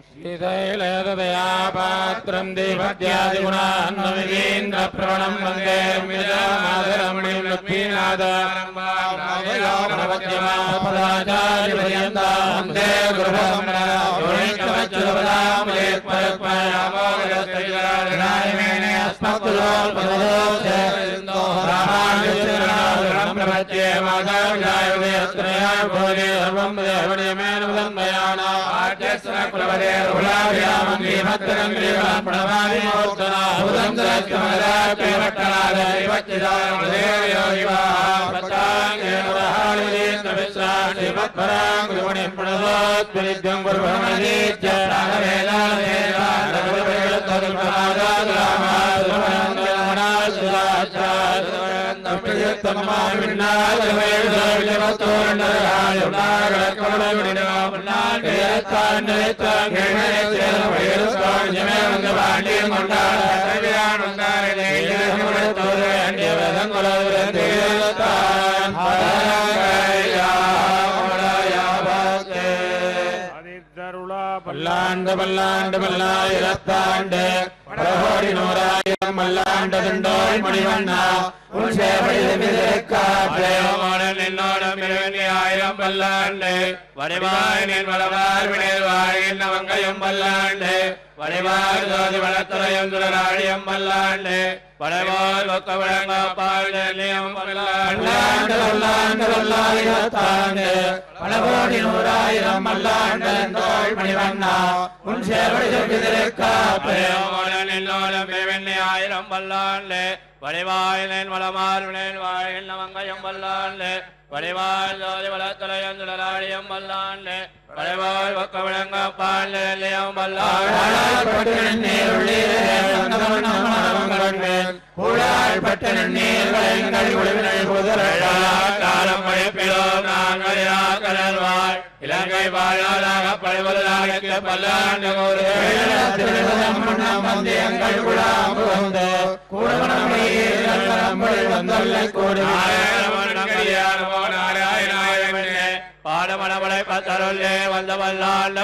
श्रीशैलदयापात्रं देवत्यादिगुणान्वितीन्द्रप्रवणं वन्दे मित्रमादरमणिं लक्ष्मीनाथपदाचार्यपर्यन्तां वन्दे பல்லாண்டு பல்லாண்டு பல்லாயிரத்தாண்டு பலகோடி நூறாயிரம் மல்லாண்டு தண்டோள் மணிவண்ணா உன் ஆயிரம் பல்லாண்டு வடிவாய் நின் வளவார் வினைல் வாழ்கின்ற மங்கையும் பல்லாண்டு வடிவார் ஜோதி வளத்துறையும் துளராழியம் பல்லாண்டு படைவால் ஒக்க விளங்க பாழ்நிலையம் பல்லாண்டு பல்லாண்டு பல்லாயிரத்தாண்டு பலகோடி நூறாயிரம் மல்லாண்டு தண்டோள் மணிவண்ணா உன் சேவடி ஆயிரம் பல்லாண்டு வடிவாய் நின் வளமார் வினைல் வாழ்கின்ற மங்கையும் பல்லாண்டு வடிவால் ஜோதி வளத்துறையும் துளராழியம் பல்லாண்டு படைவால் ஒக்க விளங்க பாழ்நிலையம் இலங்கை வாழ்நாளாக படைவதாக பல்லாண்டு பாடமடமலை பத்தருளே வந்த வல்லாண்ட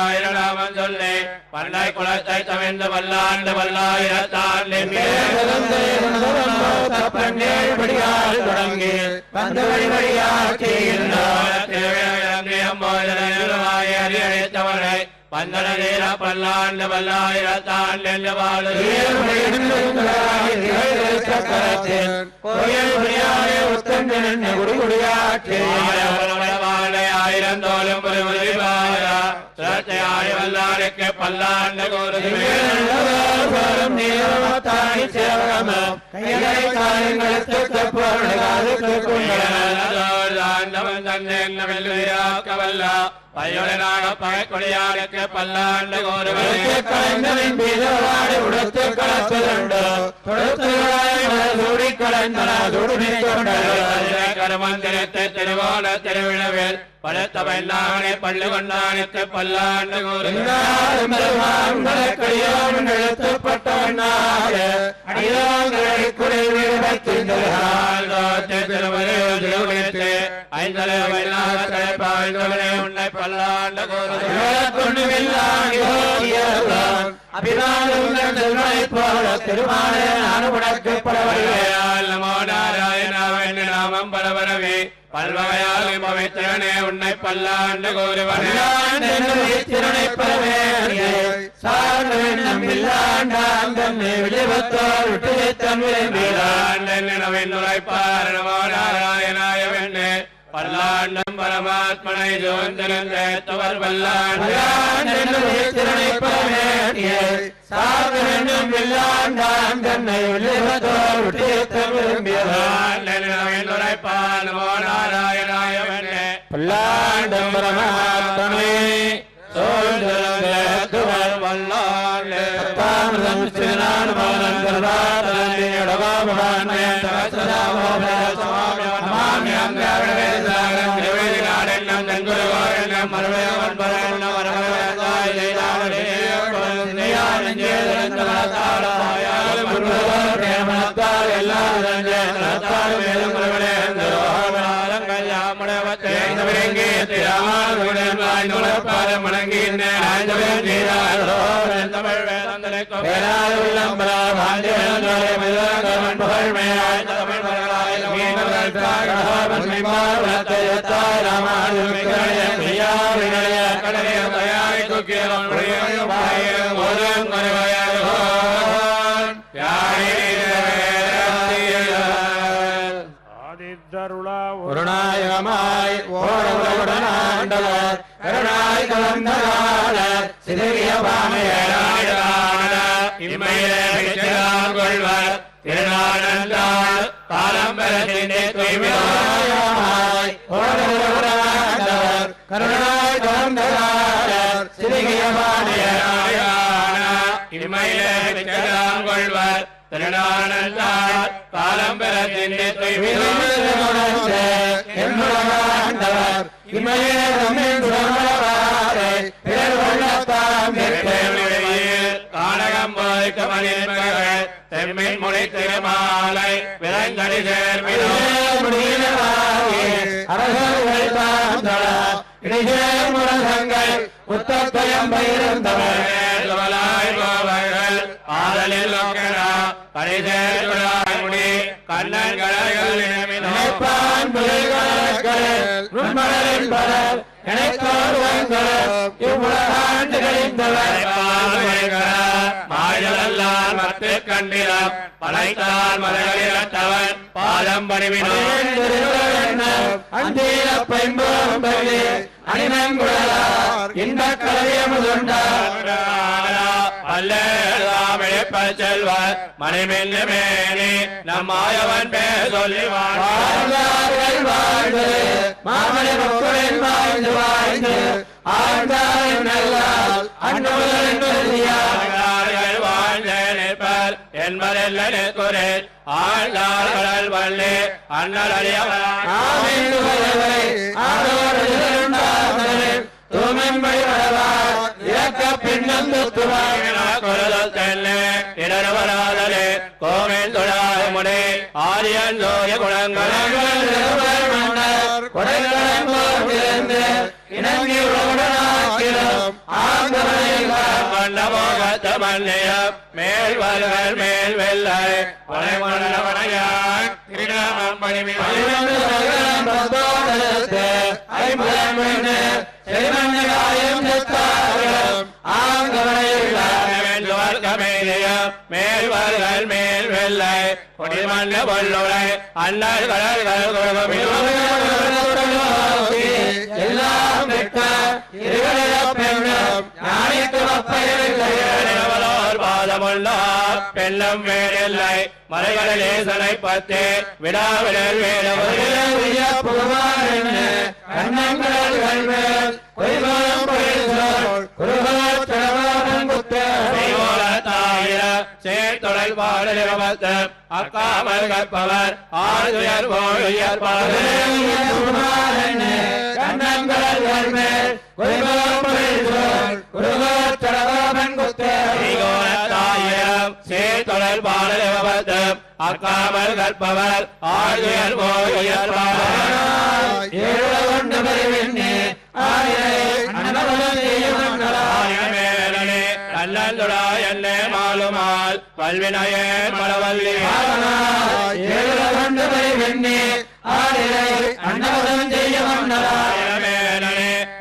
ஆயிரம் சொல்லி பண்டை குளத்தை தவிர்ந்து வல்லாண்டு வல்லாயிரத்தாண்டு தொடங்கி வந்த அழித்தவரை பந்தன நேர பல்லாண்டு பல்லாயிரத்தாண்டு ஆயிரம் தோலும் வல்லாருக்கு பல்லாண்டு பையுடனாக பகைக்கொடியாருக்கு பல்லாண்டு கருமந்திரத்தை திருவோண திருவிழவில் படுத்த பல்லானை பள்ளு கொண்டானுக்கு பல்லாண்டு உன்னை பல்லாண்டு நாமம் பரவரவே பல்வகையால் பவித்திரனே உன்னை பல்லாண்டு கோருவனே பல்லாண்டம் பரமாத்மனை ஜோந்திரந்தவர் பல்லாண்டு பல்லாண்டம் பரமாத்மனை சோழ்ந்தவர் வல்லாண்டு மரப கருணாயமாய் ஓடவுடனாண்டவர் கருணாய் கலந்தகாலர் சிதறிய பாமையரான இம்மையிலே கொள்வர் திருநாளந்தால் காலம் பெறத்தினை தூய்மையாய் ஓடவுடனாண்டவர் கருணாய் கலந்தகாலர் சிதறிய பாமையரான இம்மையிலே கொள்வர் திருநாளந்தால் காலம் பெறத்தினை தூய்மையாண்டவர் இமையே கானகம் போய்க்க மனித தெம்மின் மொழி திருமாலை விரைந்தடி சேர்மிடங்கள் புத்தயம் பயிர்ந்தவர் ஆதலில் முடி கண்ணன் கலைகள் மாயலல்லால் மத்து கண்டிலம் படைத்தால் மலைகளிலத்தவன் பாதம் பணிவினான் அணிமங்குழலார் இந்த கலையமுதுண்டார் அல்லேதாமிழப்பல் செல்வர் மணிமென்னு மேனி நம்மாயவன் பேர் சொல்லி வாழ்வார்கள் வாழ்ந்து மாமணி மக்களின் வாழ்ந்து வாழ்ந்து ஆழ்ந்தார் நல்லால் அன்னுதல் வாழ்ந்து நிற்பர் என்பதல்ல நிற்குறேன் ஆழ்ந்தார்கள் வள்ளி அண்ணல் அடியவன் கோவில் தொழாய் முனை ஆரியன் சோய குணங்கள் மேல்வர்கள் மேல் வெள்ளை வளைமண்டவனையான் கிரீடாமம் மேல்வர்கள் மேல் வெள்ளை கொடிமண்ட பொல்லுரை அண்ணல் கடல்கள் எல்லாம் பாதமுள்ளார் பெண்ணும் வேறில்லை மலைகளிலே சலை பத்து விடாவிடல் சேர்த்தொடல் பாடலிவத்து அக்காமல் கற்பவர் ஆறுயர் போயுயர் சேர்த்தொடல் பாடலிவத்து அக்காமல் கற்பவர் ஆறுயர் போயுயர் நல்லந்துடா என்ன மாலுமால் பல்வினையேன் மலவல்லி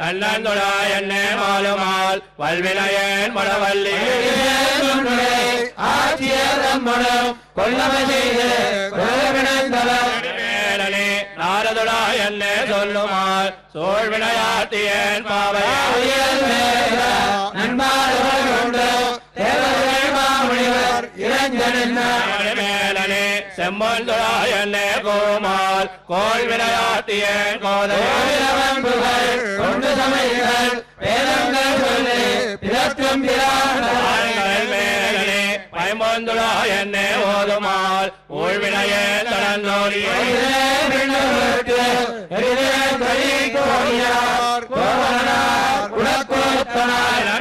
நல்லந்துடா என்ன மாலுமால் பல்வினையேன் மலவல்லி நாரதுடா என்ன சொல்லுமால் சோழ் விளையாட்டியேன் பாவையால் மேலனே செம்மந்துடா என்ன கோமால் கோள் விளையாட்டியேன் கோதவன் கொண்டு சமைகள் வேதங்கள் சொல்லி பிறக்கும் மேலனே பயம்பந்துடா என்ன ஓதுமால் ஊழ்வினையே தடந்தோடி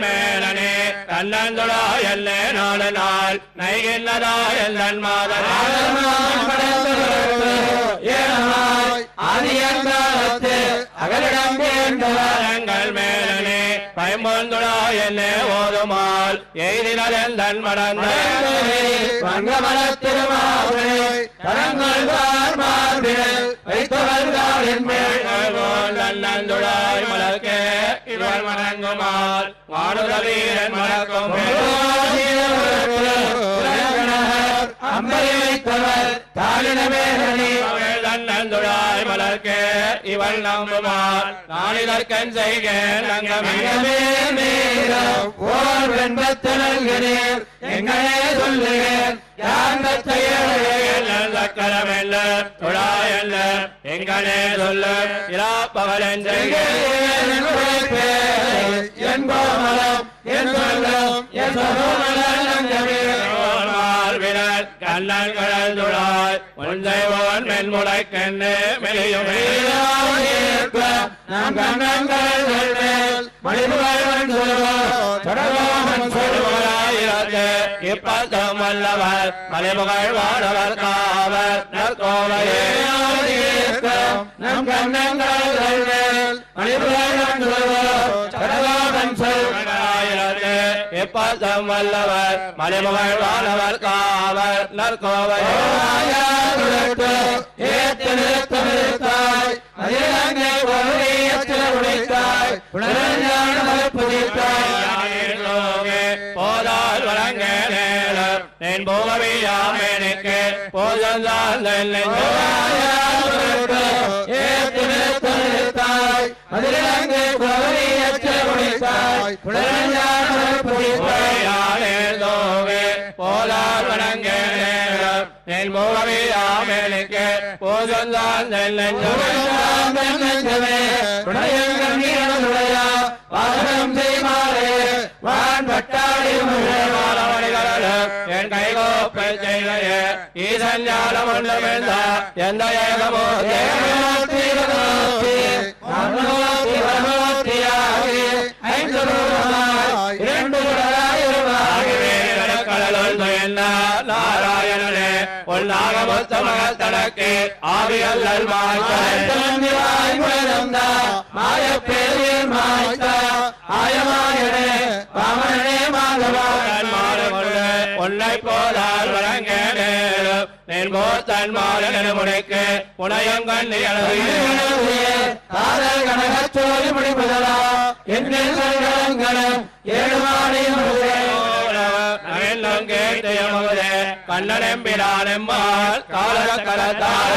மேலனே கண்ணந்துடா எல்ல நாலு நாள் நைகில்லதா எல்லன் மாதன் அகலிடம் தன்னந்துழாய் என்னே ஓதுமால் எய்தினல் எந்தன் மடந்த வங்கமலத் திருமாவே தரங்கள் மார்பில் வைத்தவர்கள் என்மேல் தன்னந்துழாய் மலர்க்கே இவர் மணங்குமால் வானுதவீரன் மலர்க்கும் அம்பரை வைத்தவர் தாளினமேரணி தன்னந்துழாய் மலர்க்கே இவள் நம்புமால் நாளிதற்கன் செய்கேன் அங்கமே மீரம் ஓர் வெண்பத்தனல்கிறேன் எங்களே சொல்லுகிறேன் சக்கரமெல்ல துழாயல்ல எங்களே சொல்ல இராப்பவன் என் கோமலம் என் சொல்லம் என் விரல் கண்ணன் கடல் துழாய் ஒன்றைவோன் மென்முளைக்கென்று மெலியும் நம் கண்ணங்கள் மணிபுகழ்வன் சொல்லுவோம் இப்பத்தம் வல்லவர் மலைபுகழ் வாழவர் காவர் நற்கோவையே நம் கண்ணங்கள் மணிபுகழ்வன் சொல்லுவோம் எப்பத்தம் வல்லவர் மலைபுகழ் வாழவர் காவர் நற்கோவையே போதால் வழங்க நேன் போகவியாமேனுக்கு போதந்தால் போதால் வழங்க நேன் போகவியாமேனுக்கு போதந்தால் வான் பட்டாடி என் கைகோப்பை செய்கையே ஈசன் ஞானம் ஒன்றுமெந்த எந்த ஏகமோ நாராயணனே ஒன்னாக மொத்தமகள் தனக்கு ஆவியல் மாயப்பேரில் மாய்த்த ஆயமாயனே வாமனே மாதவன் உன்னை போதால் வழங்க நேன் போத்தன் மாலன முனைக்கு புனையம் கண்ணி காதல் கனகச்சோதி முடிப்பதலா என்னும் ஏழு மாடியும் கண்ணனெம்பிரானெம்மாள் கால கலத்தால்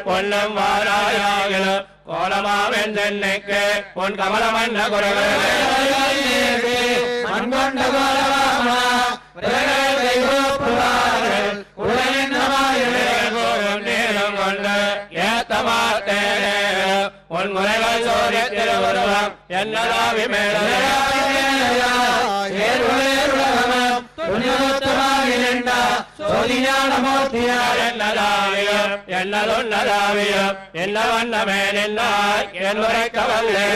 பொன்னம் வாராயாகிலும் கோலமாவென் தென்னைக்கு பொன் கமலமன்ன குரவே மண்கொண்ட கோலமா ஏத்தமாத்தேனே உன் முறைகள் சோரிய திருவுருவம் என்னதாவி என்னதாவியம் என்னதுன்னதாவியம் என்ன வண்ணமே நின்னாய் என் உரைக்கவல்லே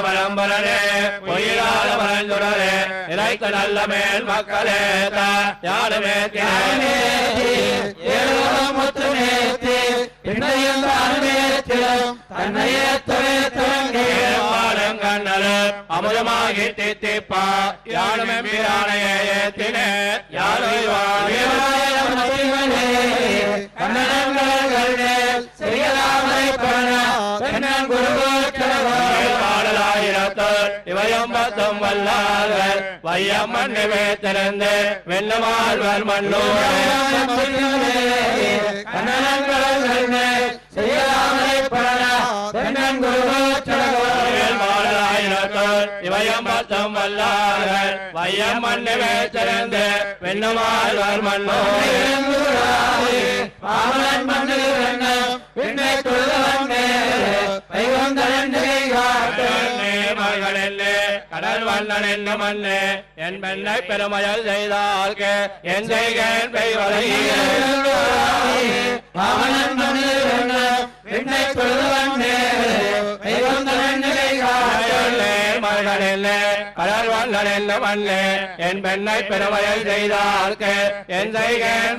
பரம்பரனே பொய்யிலாத பரந்துடரே இறைத்த நல்ல மேல் மக்களே யாருமே அமுதமாகி தித்திப்பா யாருமே பிரானையே ஏத்தினே யாரும் இவையம்பத்தம் வல்லார்கள் வையம்மன் திறந்து வெண்ணமாழ்வர் மண்ணோர் இவையம்பத்தம் வல்லார்கள் வையம்மன் திறந்து வெண்ணமாழ்வர் மண்ணோர் கடல் வண்ணன் என்ன மண்ணே என் பெண்ணை பெருமையல் செய்தால்க என் செய்கேன் பெய்வதை மண்ணே கடல் வண்ணன் என்ன மண்ணே என் பெண்ணை பெருமையில் செய்தார்க்கு என் செய்கேன்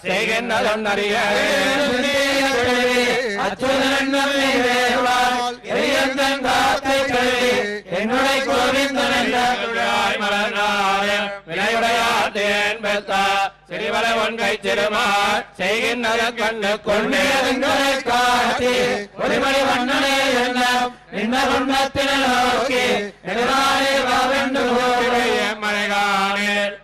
செய்கின்றதொன்னறிய என்னுடைய கோவிந்தன் விலையுடையான் பெற்ற சிறிவர ஒன்றை சிறுமார் செய்கின்ற கண்ணு கொண்டே காட்சி ஒளிமணி வண்ணனே என்ன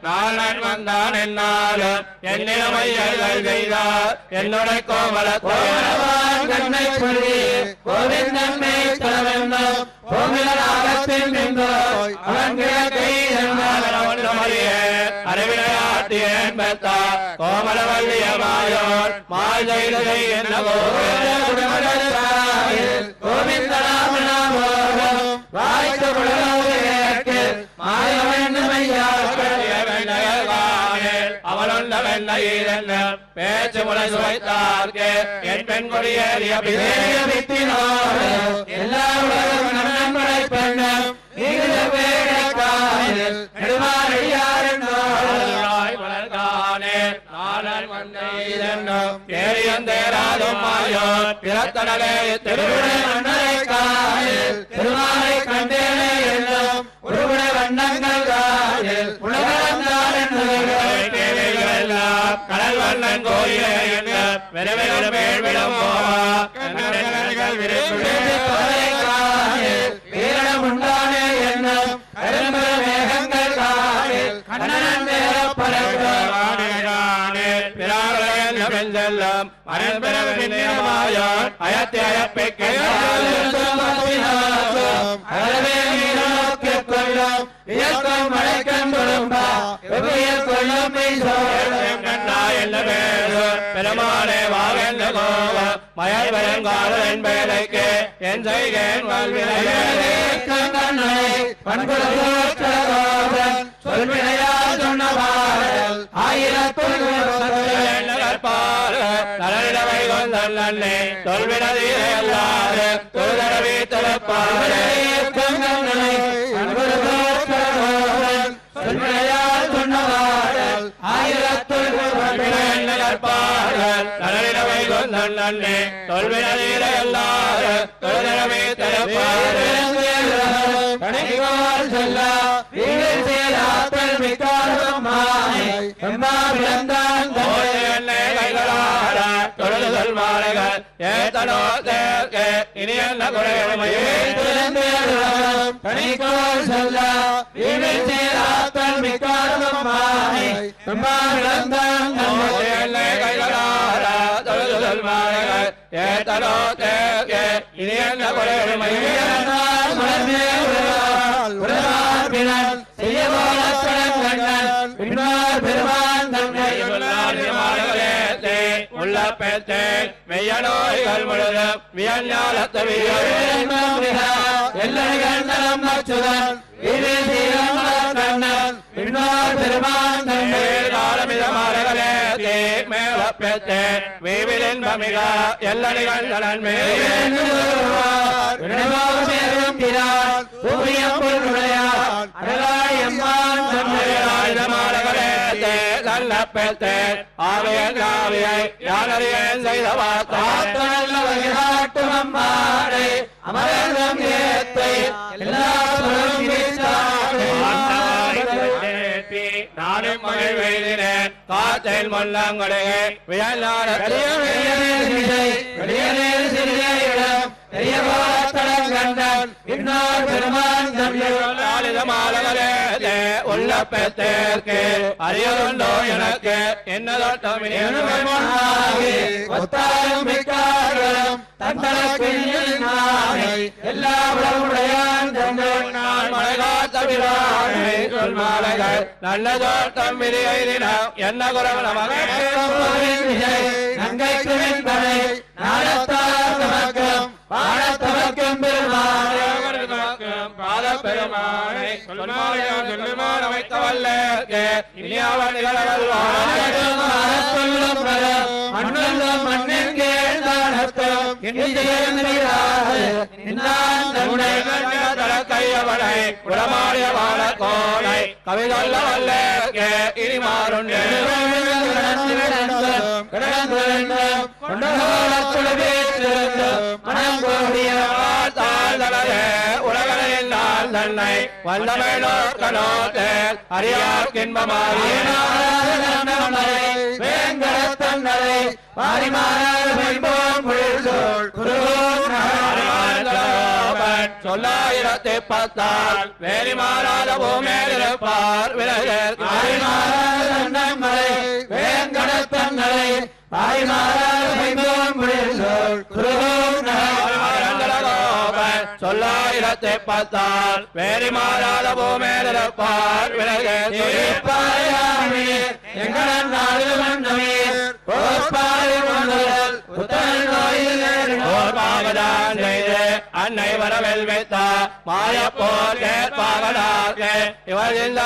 நாளன் வந்தான் என்னாலும் என்னிடமையல்கள் செய்தார் என்னுடைய கோமல கண்ணை சொல்லி கோவிந்தன்மை தரவென்னும் கோவிலராகத்தின் நின்றோய் அவன் கிழக்கை அறிவினையாட்டியன் பெற்றா கோமலவல்லியமாயோர் மாய் செய்து செய்கின்ற கோவிந்தராமனாமோகம் வாய்த்த அவளுள்ள வெண்ணையில் பேச்சு முறை சுவைத்தார்க்கு என் பெண் கொடியேறிய எல்லா உலகம் பெண்ணும் பிறத்தடலே திருமாலை கண்டேனே என்னும் உருகுடை வண்ணங்கள் கடல் வண்ணன் கோயிலே என்ன விரைவிடம் வீரணம் உண்டானே என்னும் மேகங்கள் காலில் கண்ணன் செல்லும் அயத்தை அயப்பை பெருமானே வாகந்த கோவம் மயல் பயங்கால என்பதற்கு என் செய்கேன் சொல்வினையால் சொன்னவாறு ஆயிரத்துள் நலனிடமை கொண்டே சொல்வினதீரை அல்லாது தொழுதரவே திறப்பாறு சொல்வினையால் சொன்னவாறு ஆயிரத்துள் நலனிடமை கொண்டே சொல்வினதீரை அல்லாது தொழுதரவே திறப்பாறு செல்ல தொழுதல் மாலைகள் ஏத்தனோ தேர்க்கு இனி என்ன குறைகளைக்கோள் சொல்ல தொழுதல் மாலைகள் ஏத்தனோ தேர்க்கு இனி என்ன உள்ள பெற்றேன் மெய்யனோய்கள் முழுதும் மேலின்பமிக எல்லடிகள் நல்ல பெற்றேன் ஆவியன் ஆவியை யானறியன் செய்த வார்த்தை அமரம் ஏத்தை நானும் மகிழ் வெய்தினேன் காற்றில் முள்ளங்களே உள்ள பெற்றேற்கு அறியதுண்டோ எனக்கு என்ன தோட்டம் எல்லா மாலைகள் நல்ல தோட்டம் விரியினம் என்ன குறவு நமக்கு பாடத்தவர்க்கும் பெருமாள் பெருமானை சொல்மாலையால் சொல்லுமான் அமைத்தவல்லேற்கே இனியாவன் நிகழவல்வான் சொல்லும் மண்ணும் மண்ணின் கேழ்ந்தானத்தம் கையவனை குடமாடிய வாழ கோலை கவி சொல்ல வல்லேற்கே இனி மாறுண்டு தன்னை வல்லமையோர்கனோத்தே அறியார்க்கின்பமாறிய வேங்கடத்தன்னரை சொல்லாயிரத்தி பத்தால் வேலி மாறாத பூமேலிருப்பார் விலகர் வேங்கடத்தன்னரை சொல்லாயிரத்தி பத்தால் வேலி மாறாத பூமேலிருப்பார் விலகர் அன்னை வரவெல் வைத்த மாயப்போர் கேட்பாகலாக இவர் இந்த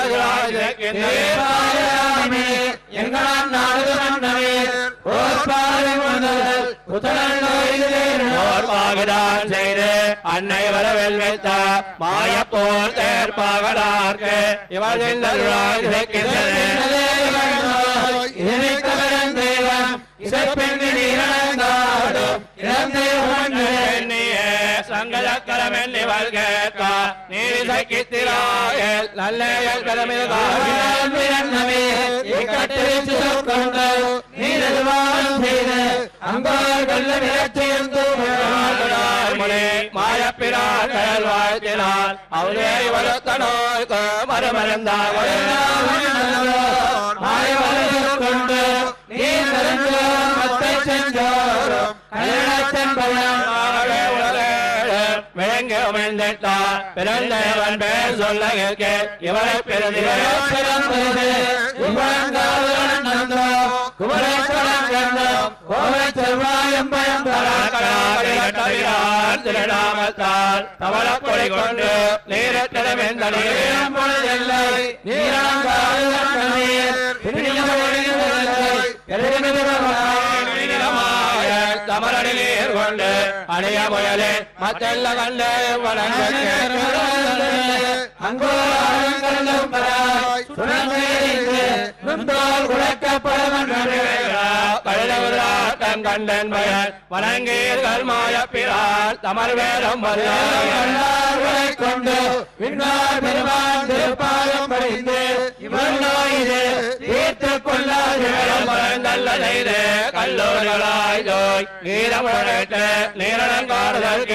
செய்து அன்னை வரவெல் வைத்த மாயப்போர் தேர்ப்பாகலாக இவர் இந்த சங்கரக்கரம் இவள் கேட்க நீதிக்கித்திராயல் நல்ல கடமில் மாயப்பிரார் கடல் வாழ்த்தினார் அவரே வளர்த்த நோய்க்கு மறுமருந்தாக கொண்டு பிறந்தவன் பேர் சொல்ல இவரை திருடாமத்தால் தவள கொலை கொண்டு நீரத்திடமெந்த தமரடில் நீர் கொண்டு அணிய முயலே மத்தெல்ல கண்டு வளர்ந்து கண்டன் பயன் வணங்கீர்கள் மாயப்பிரார் தமர் வேதம் கொண்டு விண்ணார் பெருமான் திருப்பாதம் படித்து இவன் நோயிது தீர்த்துக் கொள்ளாது செய்து கல்லூரிகளாய் ஜோய் வீரமுழட்டு நீரலங்காடுதல்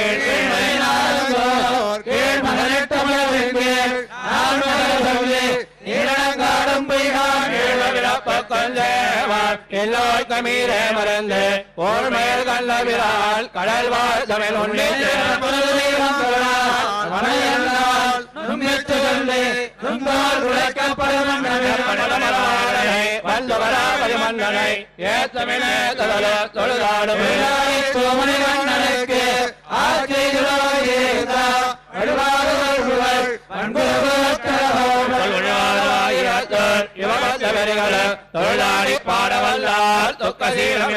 எல்லோர்க்கமீரே மறந்து ஓர்மேல் கல்லவிரால் கடல் வாழ் தமிழ் உண்டு வந்தவராபதி மன்னனை ஏத்தமிழே தொழுதாடும் தொழிலாளி பாடவல்லார் தொக்கசீலம்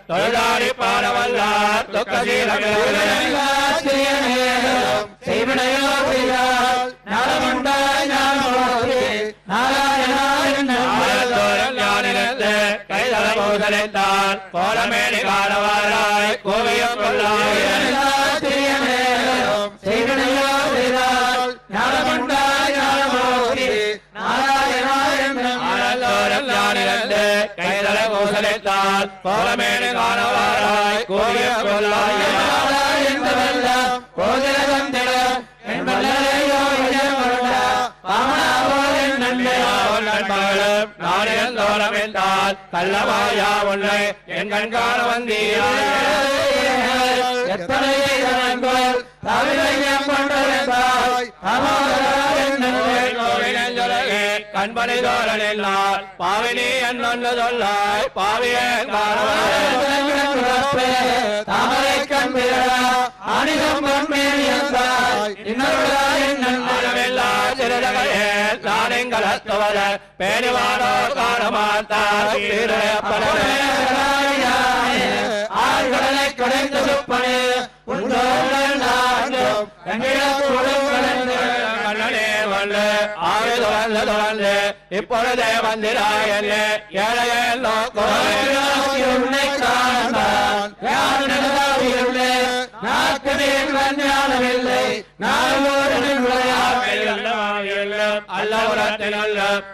தொழிலாளி பாடவல்லார் தொக்கசீலம் கைதளமோதலைத்தான் கோலமேனி காணவாராய் கோவியம் கொள்ளாய் கைதளமோதலைத்தான் கோலமேனி காணவாராய் கோவியம் கொள்ளாய் நாடகம் என்றால் கள்ளமாயா உன்னை என் கண்காண வந்தீராய் கண்பணி தோழனில்லால் பாவினி என்னொன்று சொல்லாய் பாவியன் தாமரை கண்பிரா அணிகம் பொன்மேனியந்தாய் இன்னொருவில்லா சிறுதகையே நானெங்களத்துவத பேணிவானோ காணமாட்டார் ஆழ்கடலை கடைந்த சுப்பனே கண்ணனே வந்து ஆறு தொடர்ந்து இப்பொழுதே வந்திராயனே ஏழையே உன்னை காணான் யார் நடந்தாவில்லை நாக்கு ஞானமில்லை அல்ல உலகத்தில்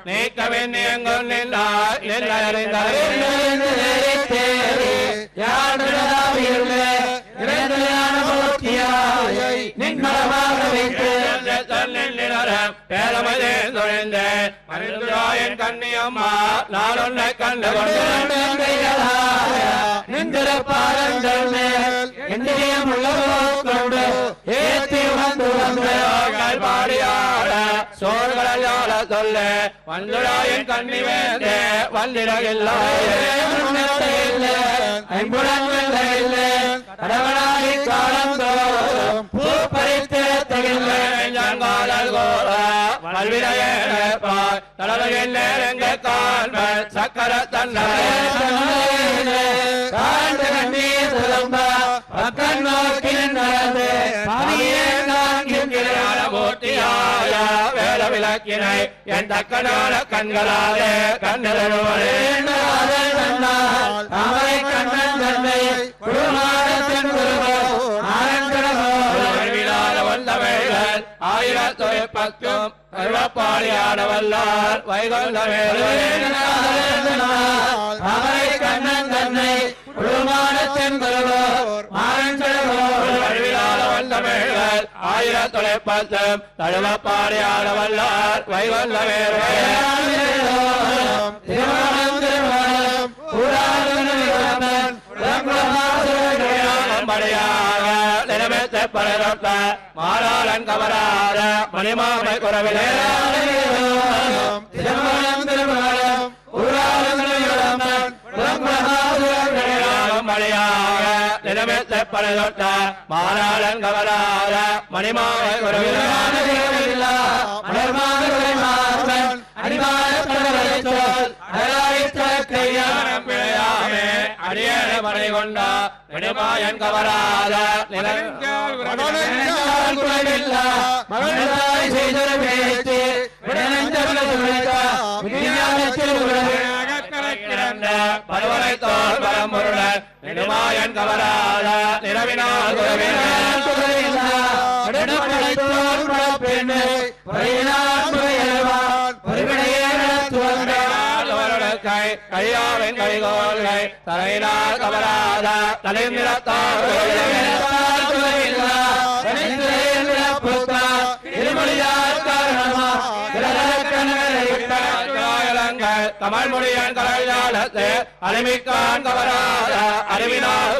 நீக்கவின் எங்கும் நின்றார் யார் நடந்தாவில்லை நின்மலமாக வைத்து பேரமதே தொழிந்த மருந்துராயன் கண்ணியம்மா நான் உன்னை கண்டு கொண்டு நிந்திர பாதங்கள் மேல் இந்திரியம் உள்ளவரோடு ஏற்றி வந்து பாடியாட சோர்களால சொல்ல வந்துராயன் கண்ணி வேந்தே வந்திரகில்லை கடவனாகி காலம் தோறும் பூ பறித்து தகில்காதல் கோர வல்விரையேற்பார் தலைவரின் நேரங்க காண்பன் சக்கர தன்னை வேல விளக்கினை என் தக்கனால கண்களாலே கண்டதே கண்ணன் தன்னை வந்தவைகள் 1010 பாடியாடவல்லார் வைகொண்ட கண்ணன் தன்னை குழுமானத்தின் வந்தவைகள் 1010 தழுவ பாடியாடவல்லார் வைகொண்ட மாறாளன் கவராத மணிமாமை குறவிலே மாறாளன் கவராத மணிமாமை குறவிலே அடியேன மனை கொண்டா நெடுமாயன் கவராத பருவனை தோல் பரம்பொருளன் நெடுமாயன் கவராத நிறவினால் கையாவின் கைகோள்கை தலையினால் கவராத தலைநிறத்தால் தமிழ் மொழியன் கலைஞாலத்து அருமிக்கான் கவராத அறிவினால்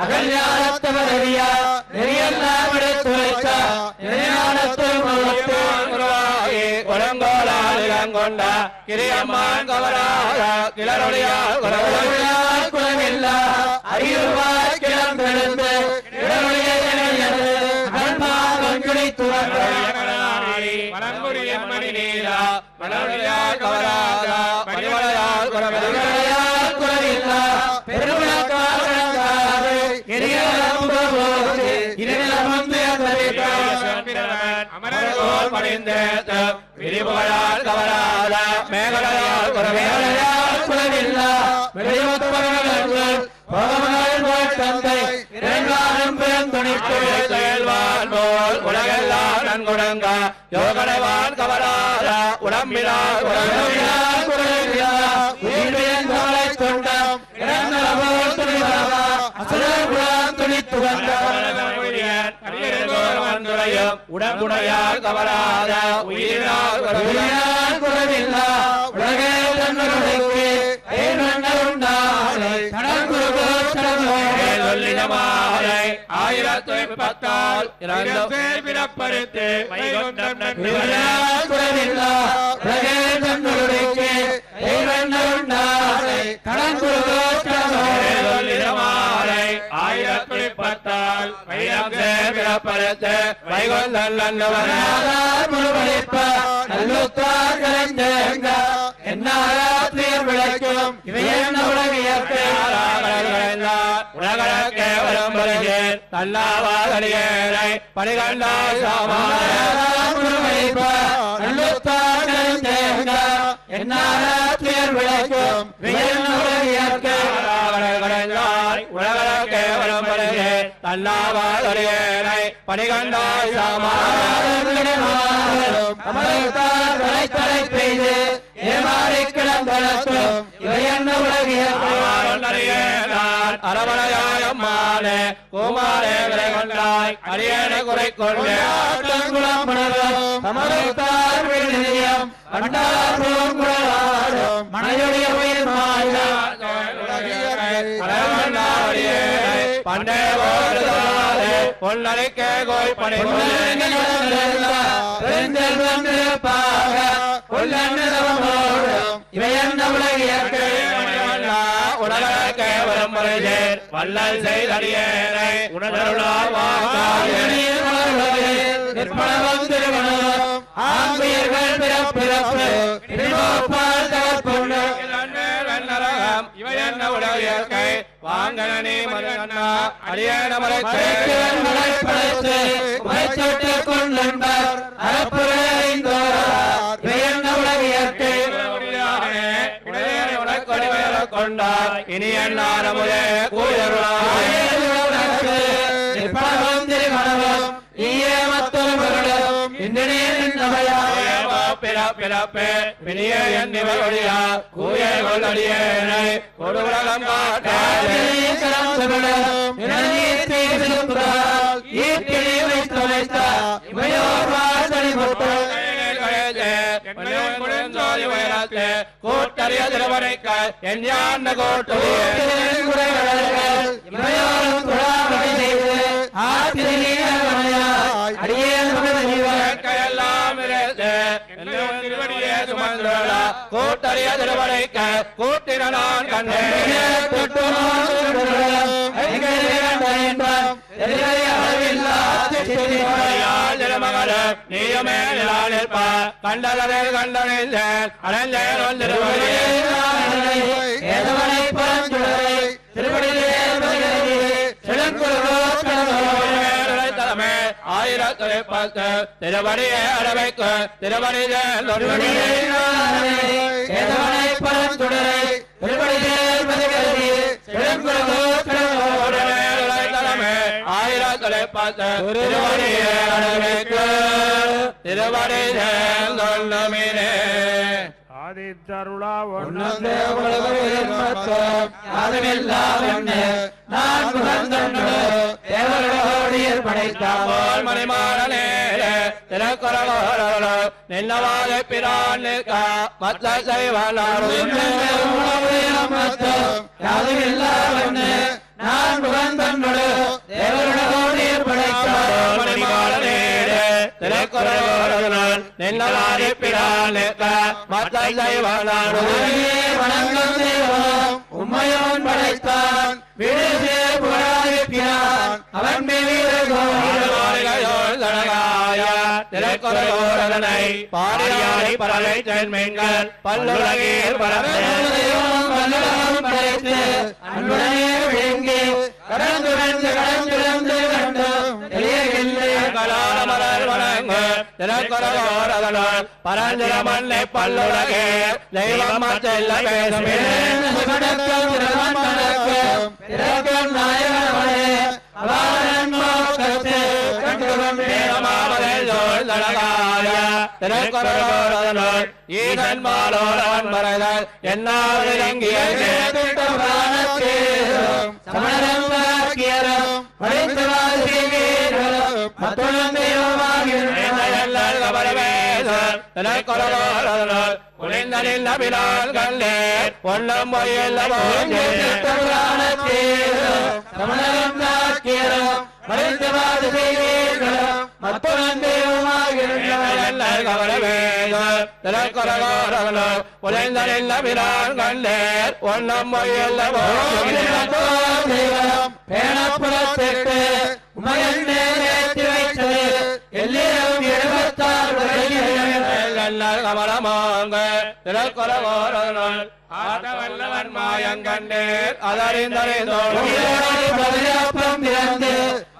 அகல்யானத்தவரியா கொண்ட கிரியம்மான் கவராத கிளரொழியால் குலமில்லா அறியுவாய் கிளம்பெழுந்து வளங்குடியன் மணி நீரா மலர்வியால் கவராத பணிவளையால் குலமில்லா பெருவிழக்காரங்காது அமரகோல் பணிந்தேத்த விரிபுகளால் கவராத மேகலையால் குலமில்லா தந்தை செயல்வான் உலகெல்லாம் நன்குடங்க யோகனைவான் கவராத உடம்பினால் உடம்புடையால் கவராத உயிரினால் குறவில்லா உலகே நிலமாலை 1010 இரண்டும் சேர் பிறப்பறுத்து வைகுண்டம் நன்று குறைவில்லா உலகே தன்னுடைக்கு தெய்வண்ணாரை நிலமாலை 1010 வைரம் சேர் பிறப்பறுத்து வைகுண்டம் நன்று முழுவழிப்ப நல்லுத்தார் கலைந்தேங்க என்னாராத்திரியர் விளைக்கும் இவையென்ன உலகியற்கே உலக கேவலம் வருகிறேன் தன்னாவாதடியேனை பணிகண்டாய் முழுவழிப்ப நல்லுத்தார் கலைந்தேங்க என்னாராத்திரியர் விளைக்கும் இவையென்ன உலகியற்கே உலக கேவலம் வருகிறேன் தன்னாவாதடியேனை பணிகண்டாய் தலை பெய்து ஏமாறி கிளம்பலத்தும் இவையென்ன அரவணையாயம்மானே குமாரே விலை கொண்டாய் அரியண குறை கொண்டு மனையுடைய உயிர் பண்டே பொன்னடிக்க கோய் படை இவையென்ன உலகியற்கே உலக கேவலம் வருகிறேன் வல்லல் செய்தடியேனை நிற்பனவும் திருமணம் ஆம்பியர்கள் பிறப்பிறப்பு தகப்பொண்ணு இவையென்ன உலகியற்கை வாங்கனே மதன்னா அடியேன படைத்து உமைச்சொட்டு கொண்டன்பர் அறப்புரைந்தோர் இவையென்ன உலகியற்கை கொண்டார் இனி என்னாரமுதே நிற்பனவும் திருமணம் ஈயே மத்தொரு மருடம் இந்தினே பிறப்பே பிணிய எண்ணிவழியா கூயை கொள்ளடியேனை கொடுகுலகம் கூட்டறிய திருவரைக்க என் யாண்ட கோட்டு கூட்டறிய திருவரைக்க கூட்டின நான் நீயமே கண்டலே கண்டறிந்தேன் அடைந்தேன் தலைமை 1010 திருவடியே அரவைக்கு திருவடியே தலைமை 1010 திருவடியே அரவைக்கு திருவடியே சொல்லுமினே ஆதித்தருளா படைத்தால் மணிமாடனே திறக்குறளோ நின்னவாத பிரான் மத்த செய்வானாரும் நான் முகந்தன்னோடு தேவருடைய படைத்தால் மணிமாடனே திறக்குறளோ நின்னவாத பிரான் மத்த செய்வானாரும் வணங்கம் தேவம் உம்மையோன் படைத்தான் வீடு புகழாயிற்றான் அவன் திரைக்குறளோரதனை பாடியாடி பரலை சென்மீன்கள் பல்லுலகீர் படைத்து அன்புடனே விழுங்கி கடந்துழந்து கண்டும் கலாமலர் வணங்கு திரைக்குறளோரதனால் பரந்திர மண்ணை பல்லுலகே தெய்வம் செல்ல பேசுமே நாயகனே அவாரன் மோகத்தே திரைக்குறளோரதனால் ஈசன் மாலோரன் பரதல் என்னாவிலங்கிய சமணரம் படித்து எனக்கொலகோரதனால் உழைந்தனின் நபிலான் கண்டேன் ஒன்னம் பொய்யில் உழைந்தனின் நபிலான் கண்டேன் ஒன்னம் பொய்யில் பேணப்புறத்திற்கு உமையன்னே ஏற்றி வைத்தது எல்லிலும் 76 கமலமாங்க திருக்கொலகோரதனால் ஆட்டவல்லவன் மாயங்கண்டேர் அதறிந்தறிந்தோடு பிறந்து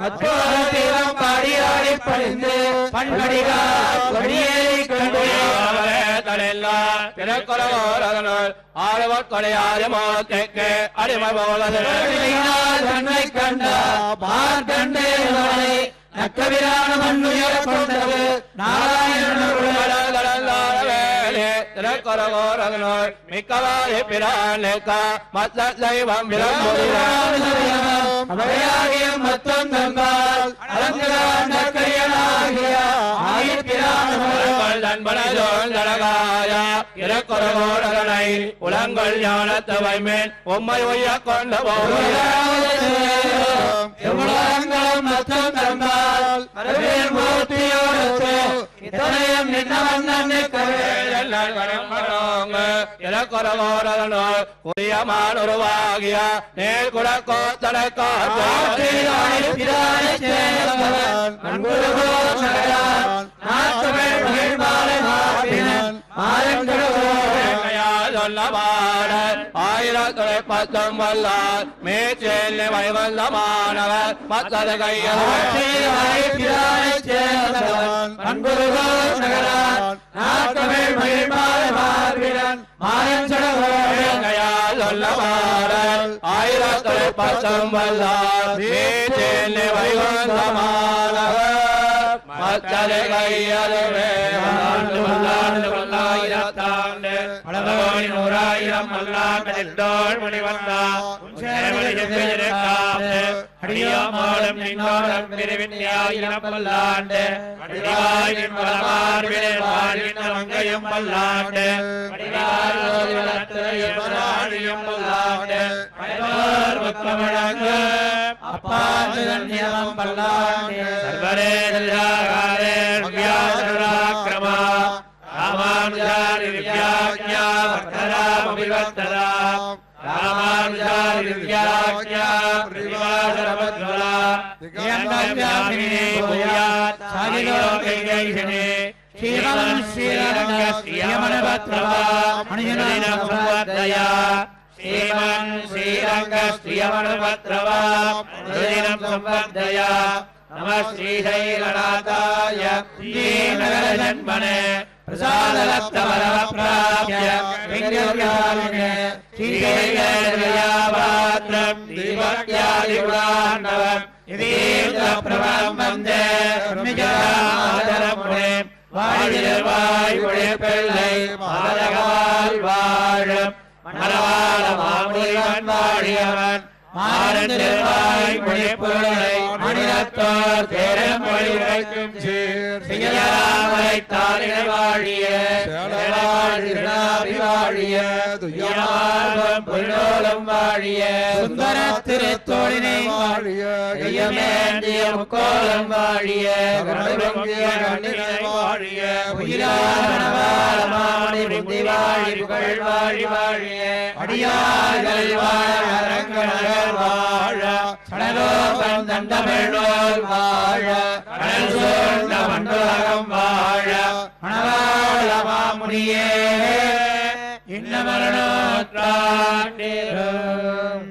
அத்தோரம் பாடியாடி பணிந்து பண்படிகாரி கண்டு திருக்கொலகோரதனால் ஆறுவற்கொடையாறு மோத்தைக்கு அடிமை போவது தன்மை கண்டா பார் கண்டே நக்கவிரான மண்ணுயர கொண்டது திருக்கொலகோரதனால் மிக்கவாறு பிரானுக்க மத்த தெய்வம் அவையாகிய மத்தம் தந்தால் அலங்காரிய திருக்கொலகோரதனை உலங்கள் ஞானத்தவை மேல் உம்மை உய்ய கொண்ட எவ்வளங்களும் மத்தம் தந்தால் மூர்த்தியோடு இத்தனையும் நின்ன திருக்கொலகோரதனால் புரியமான உருவாகிய நேர் குடக்கோத்தனக்கா ஆயிரத்துறை 19 மேச்சேல் வைவந்த மாணவர் மத்தது கையில் ஆயிரத்துறை 19 மேச்சேல் வைவந்த மாணவர் மத்தது கையில் நூறாயிரம் மல்லாண்டோள் மணிவந்தா அடியாமாடம் நின்னோடம் பிரிவின்யாயிரம் பல்லாண்டு அடிவாயின் வளமார்வின் மங்கையும் பல்லாண்டு அடிவாரியம் பல்லாண்டு அப்பாஞ்சம் பல்லாண்டு சர்வரே கிரமா ராமானுஜாரி வித்யாக்ஞா வர்த்தராமபிவர்த்ததா ராமானுஜாரி வித்யாக்ஞா பிரதிவாதரமத்வலா திகம்பவ்யாமினே பூயாத் சாகிலோகைகைஷனே ஸ்ரீமன் ஸ்ரீரங்க ஸ்ரீயமனபத்ரவா மணிஜனம் சம்வர்தயா ஸ்ரீமன் ஸ்ரீரங்க ஸ்ரீயமனபத்ரவா மணிஜனம் சம்வர்தயா நம ஸ்ரீசைலநாதாய ஸ்ரீநகரஜன்மனே பிரசாதலப்தவரப்ராப்ய வெங்கடாலினே ஸ்ரீகைலயாபாத்ரம் தீபக்யாதிகுணாண்டவம் இதீர்த்த பிரபலம் வந்தே பிரமிஜாதரமுனே வாழிவாய் பிள்ளை மாதகவால் வாழும் மணவாள மாமுனிவன் வாழியவன் மாறந்திருவாய் மொழிப்பொருளை மனிதத்தோர் தேரம் வழி வைக்கும் செய்யாமலை தாரினை வாழிய வாழிய துயமார்பம் பொருளோலம் வாழிய சுந்தர திருத்தோழினை வாழிய கையமேந்திய முக்கோலம் வாழிய கண்ணினை வாழிய உயிரானவாளமாமணி புந்தி வாழி புகழ் வாழி வாழிய அடியார்கள் வாழ அரங்கநகர் வாழ சடலோபம் தண்டமிழோர் வாழ கடல் சூழ்ந்த மண்டலகம் வாழ மணவாள மாமுனியே இன்னமரணோற்றாண்டேரும்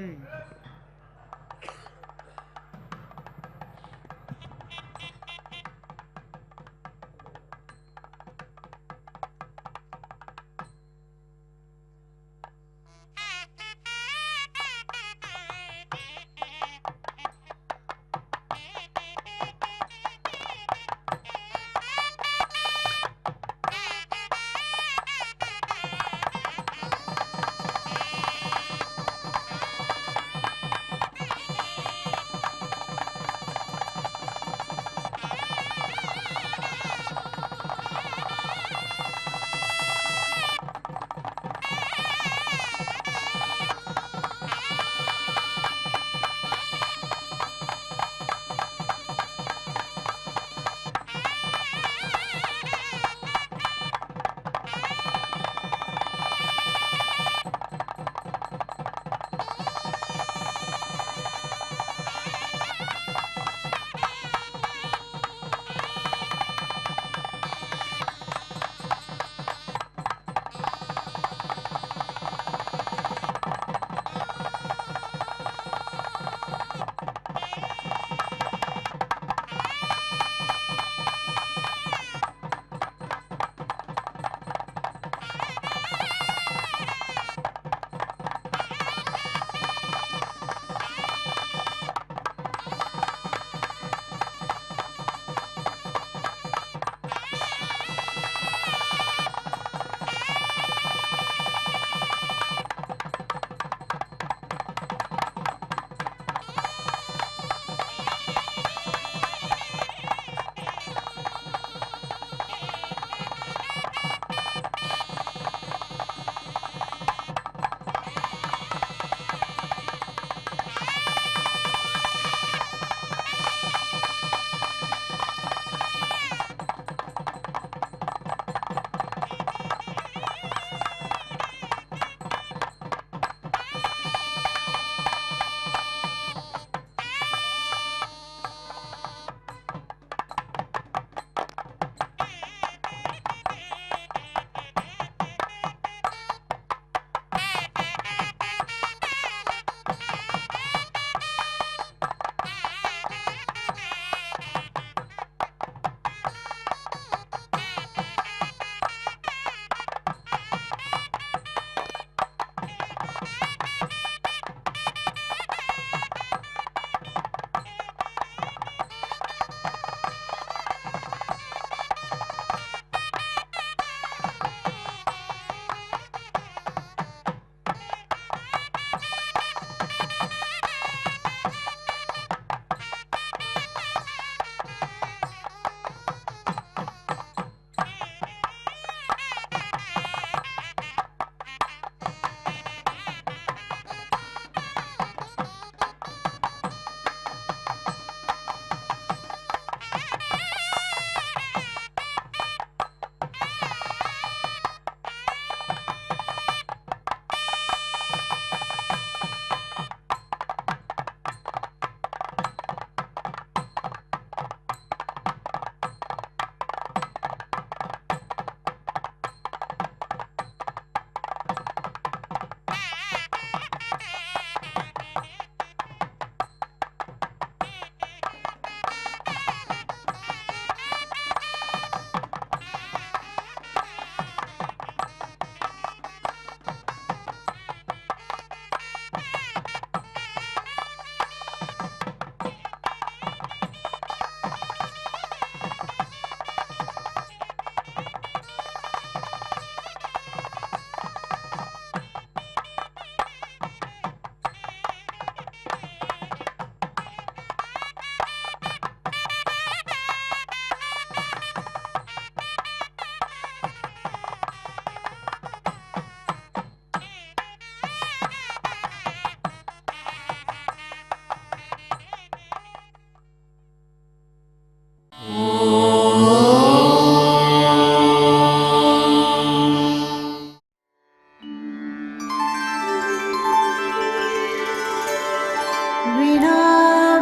विना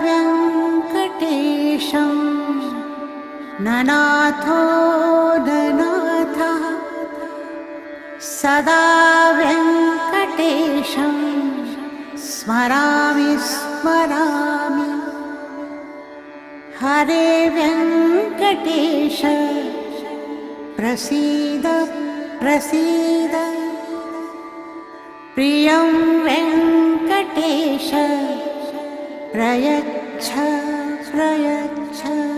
वेङ्कटेशं ननाथो ननाथः सदा वेङ्कटेशं स्मरामि स्मरामि हरे वेङ्कटेश प्रसीद प्रसीद प्रियं वेङ्कटेश प्रयच्छ प्रयच्छ।